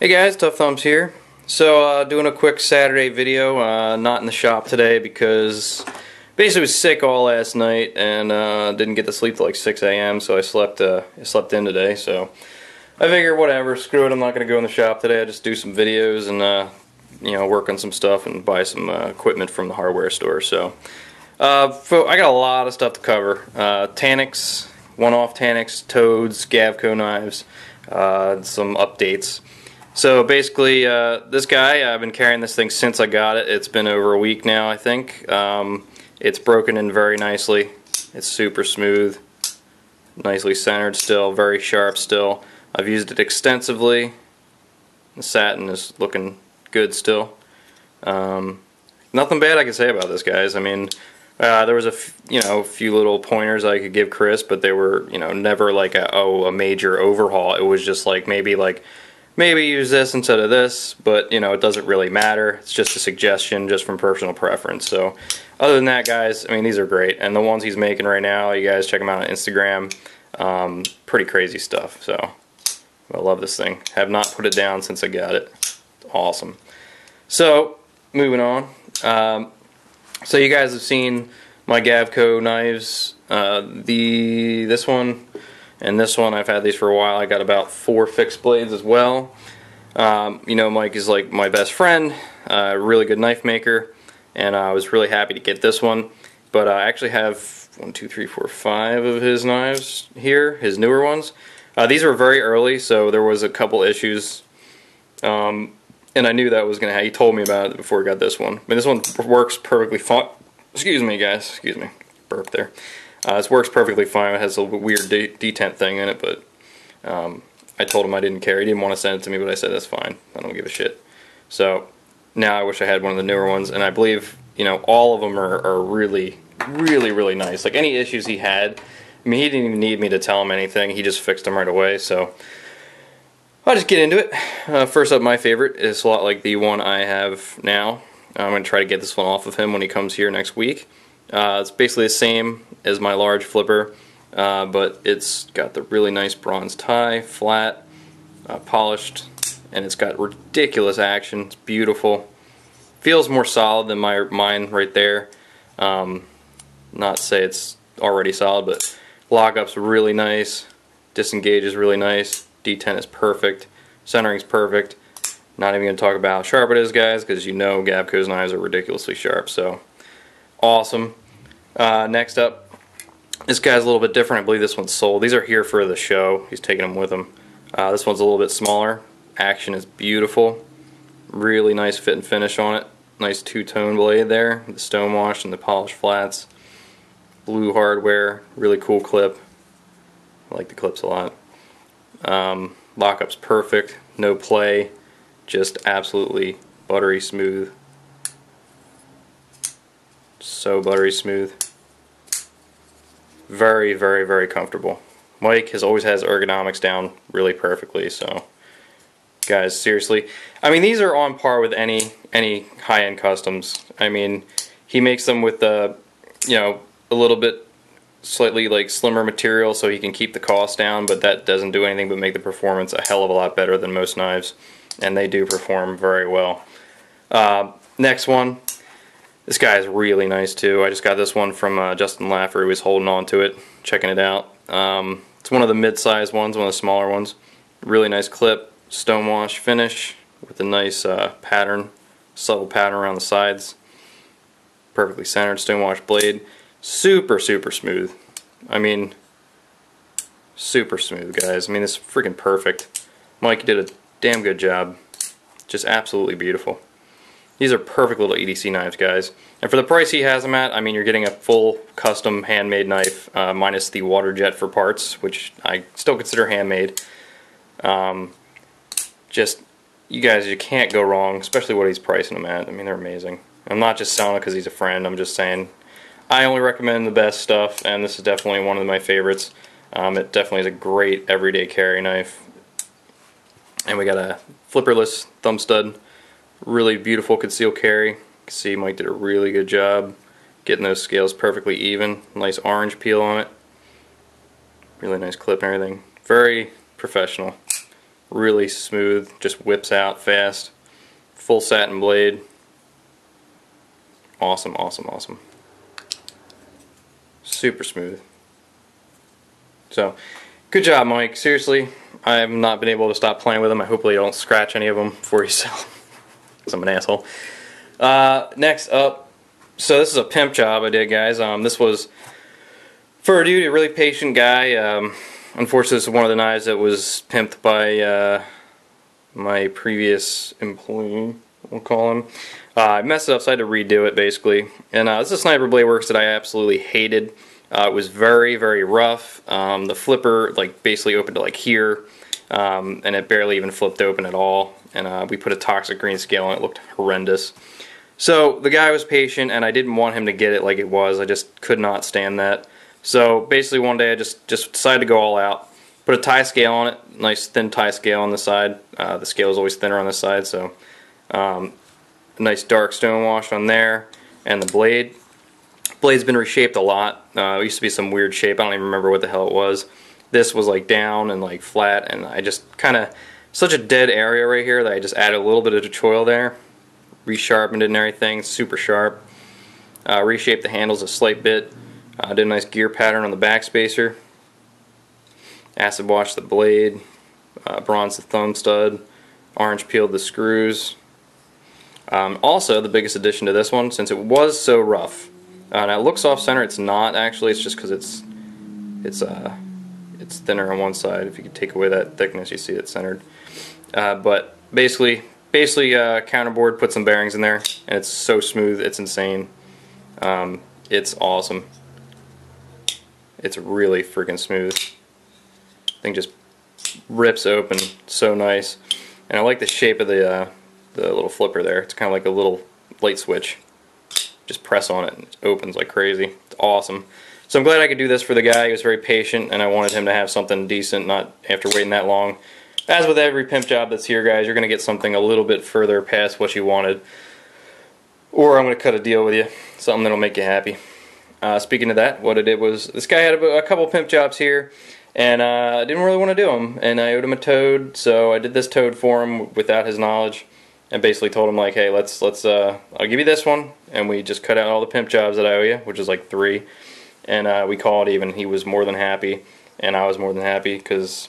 Hey guys, Tough Thumbs here. So doing a quick Saturday video, not in the shop today because basically was sick all last night and didn't get to sleep till like 6 a.m. so I slept in today. So I figured whatever, screw it, I'm not going to go in the shop today. I just do some videos and work on some stuff and buy some equipment from the hardware store. So I got a lot of stuff to cover. Tannics, one-off Tannics, Toads, Gavco knives, some updates. So basically, this guy, I've been carrying this thing since I got it. It's been over a week now, I think. It's broken in very nicely. It's super smooth, nicely centered still, very sharp still. I've used it extensively. The satin is looking good still. Nothing bad I can say about this, guys. I mean, there was a few little pointers I could give Chris, but they were never like a major overhaul. It was just like maybe use this instead of this, but it doesn't really matter. It's just a suggestion, just from personal preference. So other than that, guys, I mean, these are great, and the ones he's making right now, you guys check them out on Instagram. Pretty crazy stuff. So I love this thing. Have not put it down since I got it. Awesome. So moving on. So you guys have seen my Gavco knives. This one and this one, I've had these for a while. I got about 4 fixed blades as well. Mike is like my best friend, really good knife maker, and I was really happy to get this one. But I actually have 5 of his knives here, his newer ones. These were very early, so there was a couple issues, and I knew that was going to happen. He told me about it before I got this one. But this one works perfectly fine. Excuse me, guys. Excuse me. Burp there. This works perfectly fine. It has a weird detent thing in it, but I told him I didn't care. He didn't want to send it to me, but I said that's fine. I don't give a shit. So now I wish I had one of the newer ones, and I believe all of them are really, really, really nice. Like any issues he had, I mean, he didn't even need me to tell him anything. He just fixed them right away. So I'll just get into it. First up, my favorite is a lot like the one I have now. I'm going to try to get this one off of him when he comes here next week. It's basically the same as my large flipper, but it's got the really nice bronze tie, flat, polished, and it's got ridiculous action. It's beautiful. Feels more solid than mine right there. Not to say it's already solid, but lockup's really nice, disengage is really nice, detent is perfect, centering's perfect. Not even going to talk about how sharp it is, guys, because Gavco's knives are ridiculously sharp. So awesome. Next up, this guy's a little bit different. I believe this one's sold. These are here for the show. He's taking them with him. This one's a little bit smaller. Action is beautiful. Really nice fit and finish on it. Nice two-tone blade there. The stonewash and the polished flats. Blue hardware. Really cool clip. I like the clips a lot. Lockup's perfect. No play. Just absolutely buttery smooth. So buttery smooth. Very, very, very comfortable. Mike has always has ergonomics down really perfectly, so guys, seriously. I mean, these are on par with any high-end customs. I mean, he makes them with a little bit slightly like slimmer material so he can keep the cost down, but that doesn't do anything but make the performance a hell of a lot better than most knives, and they do perform very well. Next one. This guy is really nice too. I just got this one from Justin Laffer. He was holding on to it, checking it out. It's one of the mid-sized ones, one of the smaller ones. Really nice clip, stonewash finish with a nice pattern, subtle pattern around the sides. Perfectly centered stonewash blade. Super, super smooth. I mean, super smooth, guys. I mean, this is freaking perfect. Mike did a damn good job. Just absolutely beautiful. These are perfect little EDC knives, guys. And for the price he has them at, I mean, you're getting a full custom handmade knife, minus the water jet for parts, which I still consider handmade. You guys, you can't go wrong, especially what he's pricing them at. I mean, they're amazing. I'm not just selling it because he's a friend. I'm just saying I only recommend the best stuff, and this is definitely one of my favorites. It definitely is a great everyday carry knife. And we got a flipperless thumb stud. Really beautiful concealed carry. You can see Mike did a really good job getting those scales perfectly even. Nice orange peel on it. Really nice clip and everything. Very professional. really smooth, just whips out fast. Full satin blade. Awesome, awesome, awesome. Super smooth. So, good job, Mike. Seriously, I have not been able to stop playing with them. I hopefully don't scratch any of them before you sell them, because I'm an asshole. Next up, so this is a pimp job I did, guys. This was for a dude, a really patient guy. Unfortunately, this is one of the knives that was pimped by my previous employee, we'll call him. I messed it up, so I had to redo it, basically. And this is a Sniper Blade Works that I absolutely hated. It was very, very rough. The flipper, like, basically opened to, like, here, and it barely even flipped open at all. And we put a toxic green scale on it. It looked horrendous. So the guy was patient, and I didn't want him to get it like it was. I just could not stand that. So basically one day I just decided to go all out. Put a tie scale on it, nice thin tie scale on the side. The scale is always thinner on this side, so nice dark stone wash on there. And the blade. Blade's been reshaped a lot. It used to be some weird shape. I don't even remember what the hell it was. This was like down and like flat, and I just kind of, such a dead area right here that I just added a little bit of choil there. Resharpened it and everything, super sharp. Reshaped the handles a slight bit. Did a nice gear pattern on the back spacer. Acid washed the blade. Bronzed the thumb stud. Orange peeled the screws. Also, the biggest addition to this one, since it was so rough. Now it looks off center. It's not actually. It's just because it's thinner on one side. If you could take away that thickness, you see it's centered. But basically counterboard, put some bearings in there, and it's so smooth. It's insane. It's awesome. It's really freaking smooth. Thing just rips open, so nice. And I like the shape of the little flipper there. It's kind of like a little light switch. Just press on it and it opens like crazy. It's awesome. So I'm glad I could do this for the guy. He was very patient, and I wanted him to have something decent, not after waiting that long. As with every pimp job that's here, guys, you're going to get something a little bit further past what you wanted. Or I'm going to cut a deal with you. Something that'll make you happy. Speaking of that, what I did was, this guy had a couple pimp jobs here, and I didn't really want to do them, and I owed him a toad, so I did this toad for him without his knowledge, and basically told him, like, hey, I'll give you this one, and we just cut out all the pimp jobs that I owe you, which is like 3, and we called even. He was more than happy, and I was more than happy, because,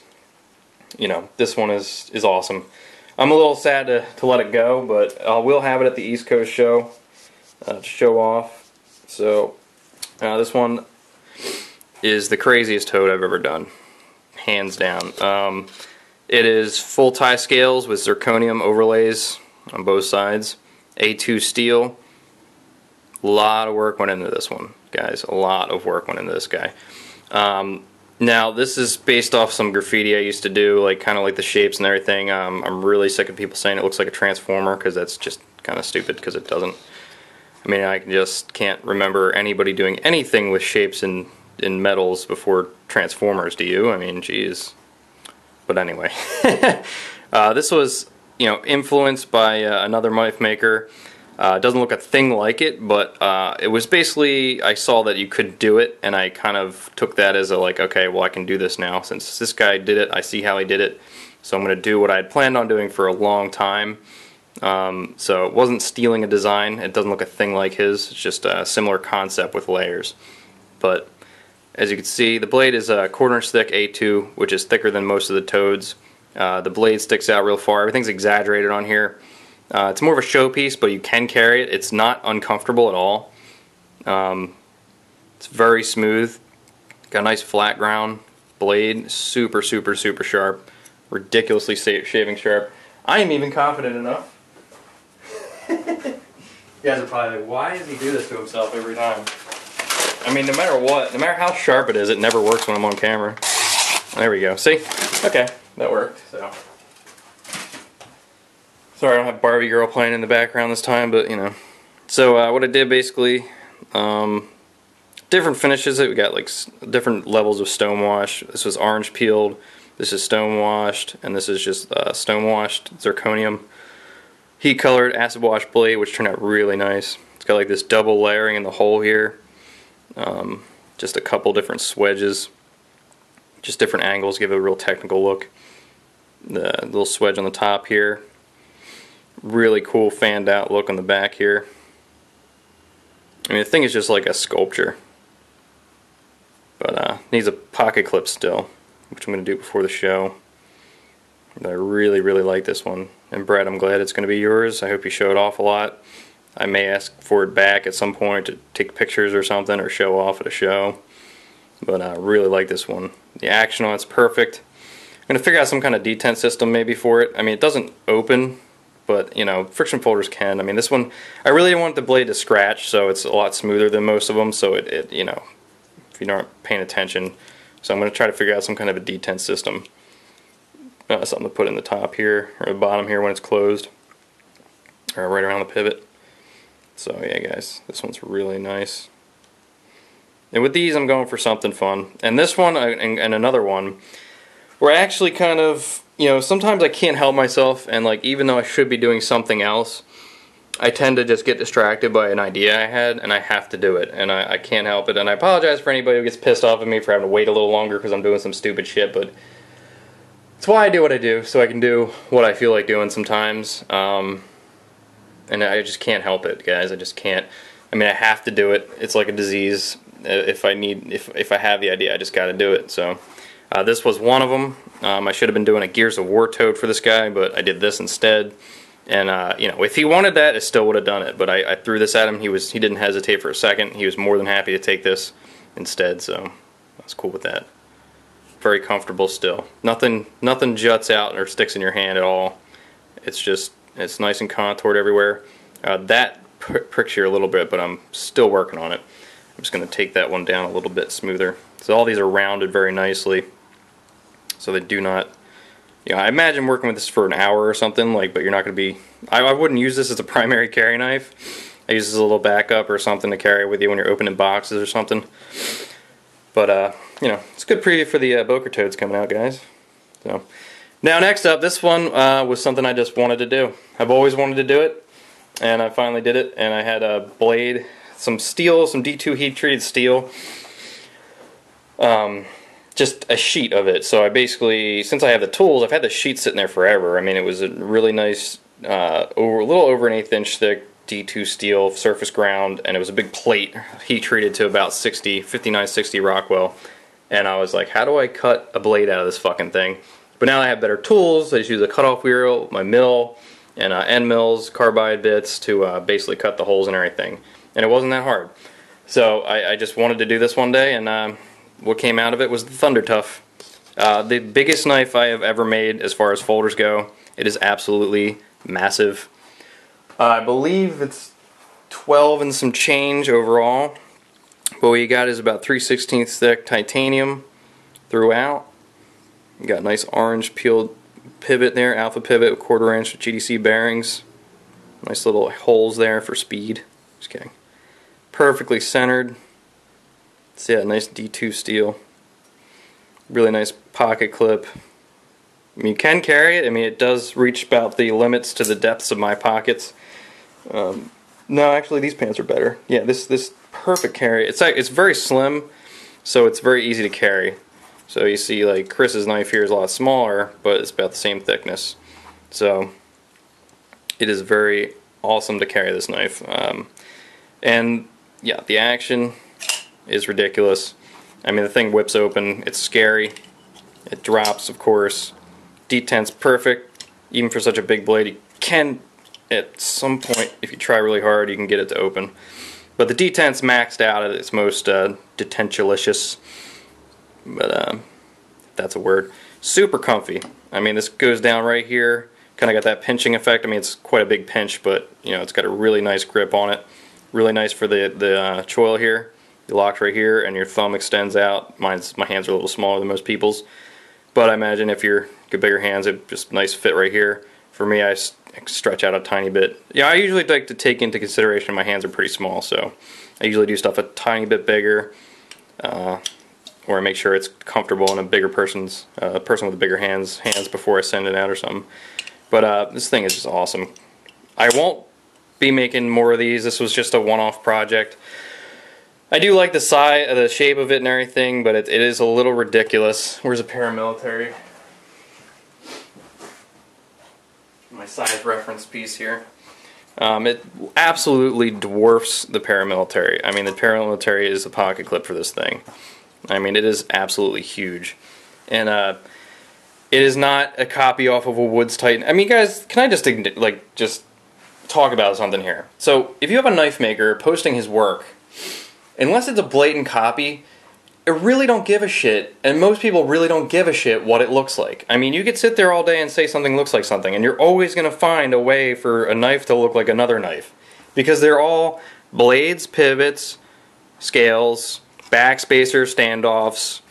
you know, this one is awesome. I'm a little sad to let it go, but I will have it at the East Coast show to show off. So this one is the craziest toad I've ever done, hands down. It is full tie scales with zirconium overlays on both sides, A2 steel. A lot of work went into this one, guys. A lot of work went into this guy. Now, this is based off some graffiti I used to do, like kind of like the shapes and everything. I'm really sick of people saying it looks like a transformer, because that's just kind of stupid, because it doesn't. I mean, I just can't remember anybody doing anything with shapes in metals before Transformers, do you? I mean, geez. But anyway, this was, you know, influenced by another knife maker. It doesn't look a thing like it, but it was basically, I saw that you could do it, and I kind of took that as a, like, okay, well, I can do this now. Since this guy did it, I see how he did it, so I'm going to do what I had planned on doing for a long time. So it wasn't stealing a design. It doesn't look a thing like his. It's just a similar concept with layers. But as you can see, the blade is a 1/4 inch thick A2, which is thicker than most of the toads. The blade sticks out real far. Everything's exaggerated on here. It's more of a showpiece, but you can carry it. It's not uncomfortable at all. It's very smooth. Got a nice flat ground blade. Super, super, super sharp. Ridiculously shaving sharp. I am even confident enough. You guys are probably like, why does he do this to himself every time? I mean, no matter what, no matter how sharp it is, it never works when I'm on camera. There we go. See? Okay, that worked. So, sorry I don't have Barbie Girl playing in the background this time, but you know. So what I did basically, different finishes. We got like different levels of stonewash. This was orange peeled. This is stonewashed, and this is just stonewashed zirconium. Heat colored acid wash blade, which turned out really nice. It's got like this double layering in the hole here. Just a couple different swedges. Just different angles, give it a real technical look. The little swedge on the top here. Really cool fanned out look on the back here. I mean, the thing is just like a sculpture. But needs a pocket clip still, which I'm going to do before the show. But I really, really like this one. And Brett, I'm glad it's going to be yours. I hope you show it off a lot. I may ask for it back at some point to take pictures or something, or show off at a show. But I really like this one. The action on it's perfect. I'm going to figure out some kind of detent system maybe for it. I mean, it doesn't open, but, you know, friction folders can. I mean, this one, I really want the blade to scratch, so it's a lot smoother than most of them, so it you know, if you aren't paying attention. So I'm going to try to figure out some kind of a detent system. Something to put in the top here, or the bottom here when it's closed, or right around the pivot. So yeah guys, this one's really nice. And with these I'm going for something fun. And this one and another one, where I actually kind of, you know, sometimes I can't help myself, and like even though I should be doing something else, I tend to just get distracted by an idea I had, and I have to do it, and I can't help it. And I apologize for anybody who gets pissed off at me for having to wait a little longer because I'm doing some stupid shit, but it's why I do what I do, so I can do what I feel like doing sometimes. And I just can't help it, guys. I just can't. I mean, I have to do it. It's like a disease. If I have the idea, I just got to do it. So this was one of them. I should have been doing a Gears of War toad for this guy, but I did this instead. And you know, if he wanted that, I still would have done it. But I threw this at him. He didn't hesitate for a second. He was more than happy to take this instead. So I was cool with that. Very comfortable still. Nothing juts out or sticks in your hand at all. It's nice and contoured everywhere. That pricks here a little bit, but I'm still working on it. I'm just going to take that one down a little bit smoother. So all these are rounded very nicely, so they do not. You know, I imagine working with this for an hour or something, like, but you're not going to be. I wouldn't use this as a primary carry knife. I use this as a little backup or something to carry with you when you're opening boxes or something. But you know, it's a good preview for the Boker Toads coming out, guys. So now next up, this one was something I just wanted to do. I've always wanted to do it, and I finally did it. And I had a blade, some steel, some D2 heat-treated steel, just a sheet of it. So I basically, since I have the tools, I've had the sheet sitting there forever. I mean, it was a really nice, a little over an 1/8 inch thick D2 steel surface ground, and it was a big plate heat treated to about 5960 Rockwell. And I was like, how do I cut a blade out of this fucking thing? But now I have better tools. I just use a cutoff wheel, my mill, and end mills, carbide bits to basically cut the holes and everything. And it wasn't that hard. So I just wanted to do this one day, and what came out of it was the ThunderTuff. The biggest knife I have ever made as far as folders go. It is absolutely massive. I believe it's 12 and some change overall. But what you got is about 3/16 thick titanium throughout. You got a nice orange peeled pivot there, alpha pivot with 1/4 inch GDC bearings. Nice little holes there for speed. Just kidding. Perfectly centered. So yeah, nice D2 steel. Really nice pocket clip. I mean, you can carry it. I mean, it does reach about the limits to the depths of my pockets. No, actually, these pants are better. Yeah, this perfect carry. It's very slim, so it's very easy to carry. So you see, like Chris's knife here is a lot smaller, but it's about the same thickness. So it is very awesome to carry this knife. And yeah, the action is ridiculous. I mean, the thing whips open. It's scary. It drops, of course. Detent's perfect, even for such a big blade. You can, at some point, if you try really hard, you can get it to open. But the detent's maxed out at its most detentulicious. But that's a word. Super comfy. I mean, this goes down right here. Kind of got that pinching effect. I mean, it's quite a big pinch, but you know, it's got a really nice grip on it. Really nice for the choil here. You lock right here, and your thumb extends out. My hands are a little smaller than most people's, but I imagine if you're got bigger hands, it just nice fit right here. For me, I stretch out a tiny bit. Yeah, I usually like to take into consideration my hands are pretty small, so I usually do stuff a tiny bit bigger, or I make sure it's comfortable in a bigger person with bigger hands before I send it out or something. But this thing is just awesome. I won't be making more of these. This was just a one-off project. I do like the size, the shape of it and everything, but it is a little ridiculous. Where's a paramilitary? my size reference piece here. It absolutely dwarfs the paramilitary. I mean, the paramilitary is the pocket clip for this thing. I mean, it is absolutely huge. And it is not a copy off of a Woods Titan. I mean, guys, can I just talk about something here? So, if you have a knife maker posting his work, unless it's a blatant copy, I really don't give a shit, and most people really don't give a shit what it looks like. I mean, you could sit there all day and say something looks like something, and you're always going to find a way for a knife to look like another knife. Because they're all blades, pivots, scales, backspacer, standoffs,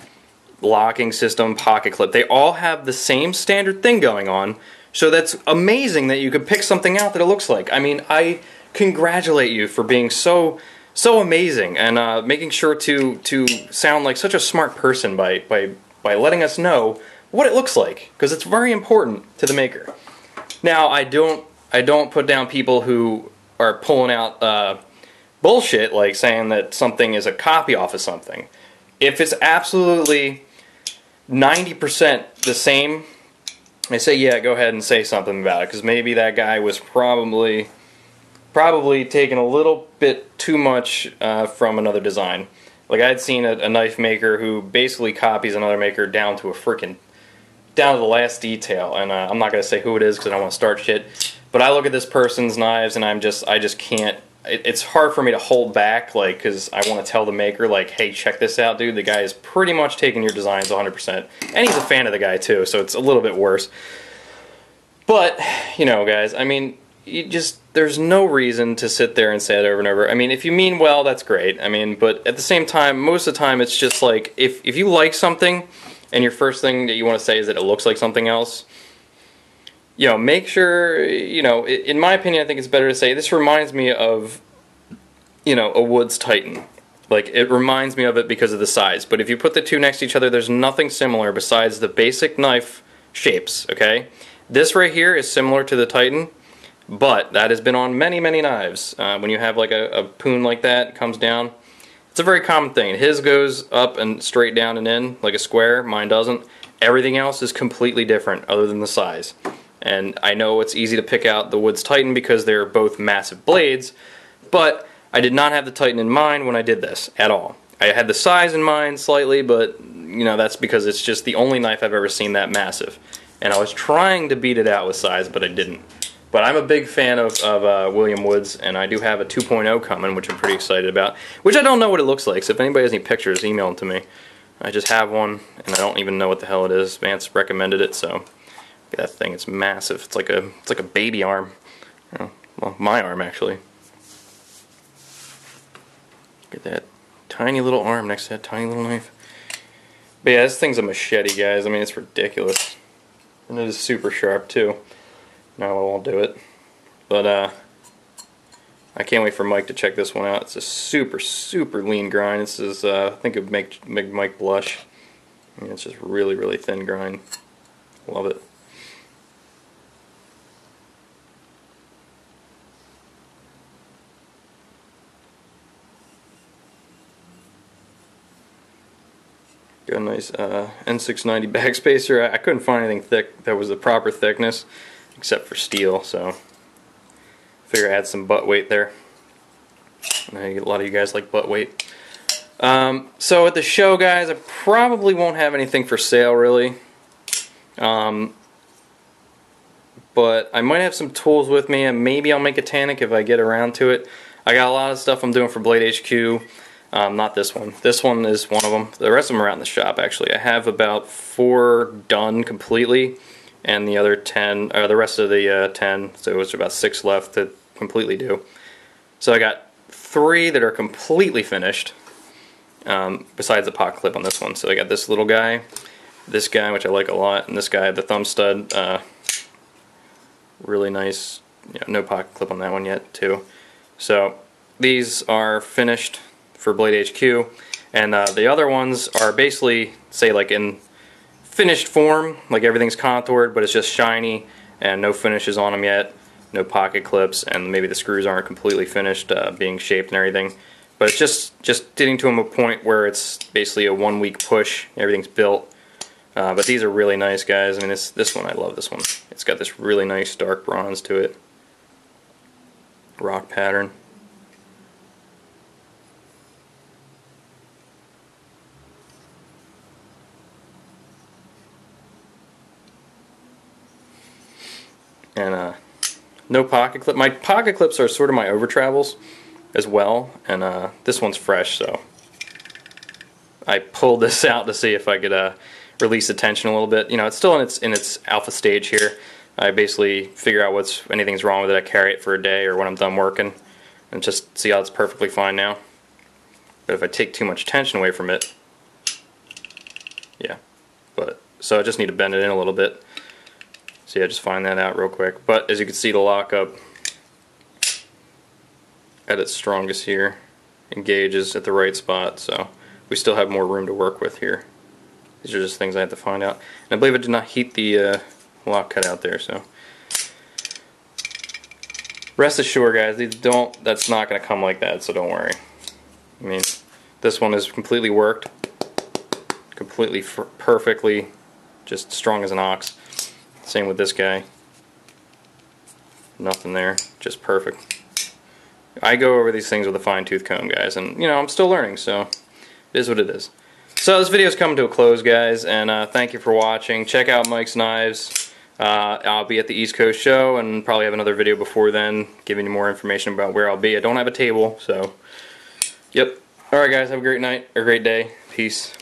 locking system, pocket clip. They all have the same standard thing going on, so that's amazing that you could pick something out that it looks like. I mean, I congratulate you for being so amazing and making sure to sound like such a smart person by letting us know what it looks like, because it's very important to the maker. Now, I don't put down people who are pulling out bullshit, like saying that something is a copy off of something. If it's absolutely 90% the same, I say, yeah, go ahead and say something about it, because maybe that guy was probably taking a little bit too much from another design. Like, I had seen a knife maker who basically copies another maker down to down to the last detail, and I'm not going to say who it is because I don't want to start shit, but I look at this person's knives and I just can't, it's hard for me to hold back, like, because I want to tell the maker, like, hey, check this out, dude, the guy is pretty much taking your designs 100%, and he's a fan of the guy too, so it's a little bit worse. But, you know, guys, I mean, there's no reason to sit there and say it over and over. I mean, if you mean well, that's great. I mean, but at the same time, most of the time, it's just like, if you like something, and your first thing that you want to say is that it looks like something else, you know, make sure, you know, in my opinion, I think it's better to say, this reminds me of, you know, a Woods Titan. Like, it reminds me of it because of the size. But if you put the two next to each other, there's nothing similar besides the basic knife shapes, okay? This right here is similar to the Titan, but that has been on many, many knives. When you have like a poon like that, it comes down. It's a very common thing. His goes up and straight down and in like a square. Mine doesn't. Everything else is completely different other than the size. And I know it's easy to pick out the Woods Titan because they're both massive blades, but I did not have the Titan in mind when I did this at all. I had the size in mind slightly, but you know, that's because it's just the only knife I've ever seen that massive. And I was trying to beat it out with size, but I didn't. But I'm a big fan of William Woods, and I do have a 2.0 coming, which I'm pretty excited about, which I don't know what it looks like, so if anybody has any pictures, email them to me. I just have one, and I don't even know what the hell it is. Vance recommended it, so look at that thing. It's massive. It's like a baby arm. Oh, well, my arm, actually. Look at that tiny little arm next to that tiny little knife. But yeah, this thing's a machete, guys. I mean, it's ridiculous. And it is super sharp, too. No, I won't do it. But, I can't wait for Mike to check this one out. It's a super, super lean grind. This is, I think it would make Mike blush. I mean, it's just really, really thin grind. Love it. Got a nice N690 backspacer. I couldn't find anything thick that was the proper thickness, except for steel, so I figure I had some butt weight there. I know a lot of you guys like butt weight. So at the show, guys, I probably won't have anything for sale, really. But I might have some tools with me, and maybe I'll make a Tannic if I get around to it. I got a lot of stuff I'm doing for Blade HQ. Not this one. This one is one of them. The rest of them are out in the shop, actually. I have about 4 done completely, and the other 10, or the rest of the 10, so it's about 6 left to completely do. So I got 3 that are completely finished, besides the pocket clip on this one. So I got this little guy, this guy, which I like a lot, and this guy, the thumb stud, really nice. No pocket clip on that one yet, too. So these are finished for Blade HQ, and the other ones are basically, say, like in finished form, like everything's contoured, but it's just shiny and no finishes on them yet, no pocket clips, and maybe the screws aren't completely finished, being shaped and everything. But it's just getting to a point where it's basically a 1-week push. Everything's built But these are really nice, guys. I mean, this one, I love this one. It's got this really nice dark bronze to it. Rock pattern. And no pocket clip. My pocket clips are sort of my over travels as well, and this one's fresh, so I pulled this out to see if I could release the tension a little bit. You know, it's still in its alpha stage here. I basically figure out if anything's wrong with it. I carry it for a day or when I'm done working, and just see how it's perfectly fine now. But if I take too much tension away from it, yeah. So I just need to bend it in a little bit. So yeah, just find that out real quick. But as you can see, the lockup at its strongest here engages at the right spot, so we still have more room to work with here. These are just things I have to find out. And I believe it did not heat the lock cut out there, so rest assured, guys, that's not going to come like that, so don't worry. I mean, this one is completely worked, completely perfectly, just strong as an ox. Same with this guy. Nothing there, just perfect. I go over these things with a fine-tooth comb, guys, and you know, I'm still learning, so it is what it is. So this video's coming to a close, guys, and thank you for watching. Check out Mike's Knives. I'll be at the East Coast show and probably have another video before then giving you more information about where I'll be. I don't have a table, so yep. Alright, guys, have a great night, or great day. Peace.